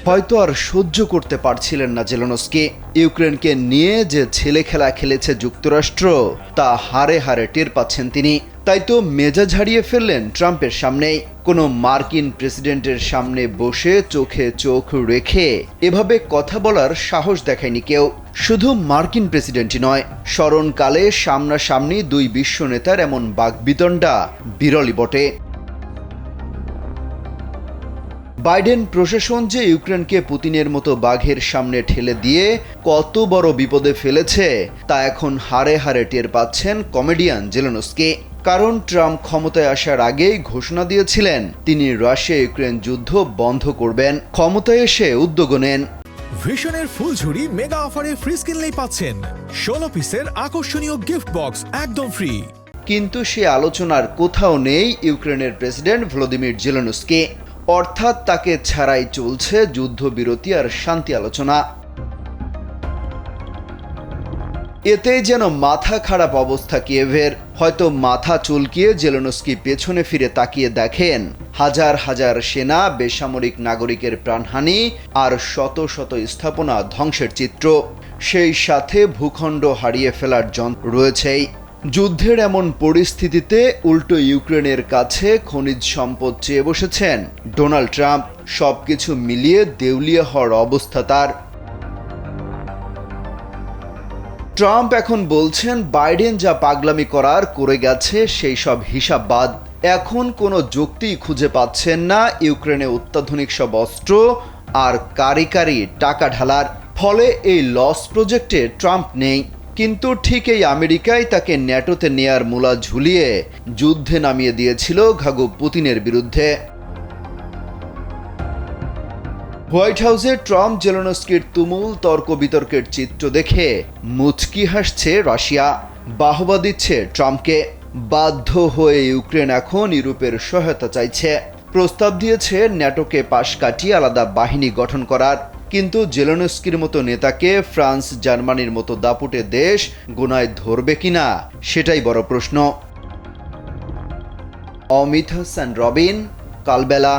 হয়তো আর সহ্য করতে পারছিলেন না জেলেনস্কি। ইউক্রেনকে নিয়ে যে ছেলে খেলা খেলেছে যুক্তরাষ্ট্র তা হারে হারে টের পাচ্ছেন তিনি। তাই তো মেজাজ হারিয়ে ফেললেন ট্রাম্পের সামনেই। কোনো মার্কিন প্রেসিডেন্টের সামনে বসে চোখে চোখ রেখে এভাবে কথা বলার সাহস দেখায়নি কেউ। শুধু মার্কিন প্রেসিডেন্টই নয়, স্মরণকালে সামনাসামনি দুই বিশ্ব নেতার এমন বাকবিতণ্ডা বিরলই বটে। বাইডেন প্রশাসন যে ইউক্রেনকে পুতিনের মতো বাঘের সামনে ঠেলে দিয়ে কত বড় বিপদে ফেলেছে তা এখন হারে হারে টের পাচ্ছেন কমেডিয়ান জেলেনস্কি। কারণ ট্রাম্প ক্ষমতায় আসার আগেই ঘোষণা দিয়েছিলেন তিনি রাশিয়া ইউক্রেন যুদ্ধ বন্ধ করবেন। ক্ষমতায় এসে উদ্যোগ নেন। ভিশনের ফুলঝুরি মেগা অফারে ফ্রিজ কিনলেই পাচ্ছেন 16 পিসের আকর্ষণীয় গিফট বক্স একদম ফ্রি। কিন্তু সে আলোচনার কোথাও নেই ইউক্রেনের প্রেসিডেন্ট ভলোদিমির জেলেনস্কি। অর্থাৎ তাকে ছাড়াই চলছে যুদ্ধবিরতি আর শান্তি আলোচনা। এতেই যেন মাথা খারাপ অবস্থা কিয়েভের। হয়তো মাথা চুলকিয়ে জেলেনস্কি পেছনে ফিরে তাকিয়ে দেখেন হাজার হাজার সেনা, বেসামরিক নাগরিকের প্রাণহানি আর শত শত স্থাপনা ধ্বংসের চিত্র। সেই সাথে ভূখণ্ড হারিয়ে ফেলার যন্ত্র রয়েছেই। যুদ্ধের এমন পরিস্থিতিতে উল্টো ইউক্রেনের কাছে খনিজ সম্পদ চেয়ে বসেছেন ডোনাল্ড ট্রাম্প। সবকিছু মিলিয়ে দেউলিয়া হওয়ার অবস্থা তার। ট্রাম্প এখন বলছেন বাইডেন যা পাগলামি করার করে গেছে সেই সব হিসাব বাদ। এখন কোনো যুক্তি খুঁজে পাচ্ছেন না ইউক্রেনে অত্যাধুনিক সব অস্ত্র আর কারি কারি টাকা ঢালার। ফলে এই লস প্রজেক্টে ট্রাম্প নেই। কিন্তু ঠিক এই আমেরিকাই তাকে ন্যাটোতে নেয়ার মূলা ঝুলিয়ে যুদ্ধে নামিয়ে দিয়েছিল ঘাঘু পুতিনের বিরুদ্ধে। হোয়াইট হাউসে ট্রাম্প জেলেনস্কির তুমুল তর্ক বিতর্কের চিত্র দেখে মুচকি হাসছে রাশিয়া, বাহবা দিচ্ছে ট্রাম্পকে। বাধ্য হয়ে ইউক্রেন এখন ইউরোপের সহায়তা চাইছে। প্রস্তাব দিয়েছে ন্যাটোকে পাশ কাটিয়ে আলাদা বাহিনী গঠন করার। কিন্তু জেলেনস্কির মতো নেতাকে ফ্রান্স, জার্মানির মতো দাপুটে দেশ গোনায় ধরবে কিনা সেটাই বড় প্রশ্ন। অমিত হাসান রবিন, কালবেলা।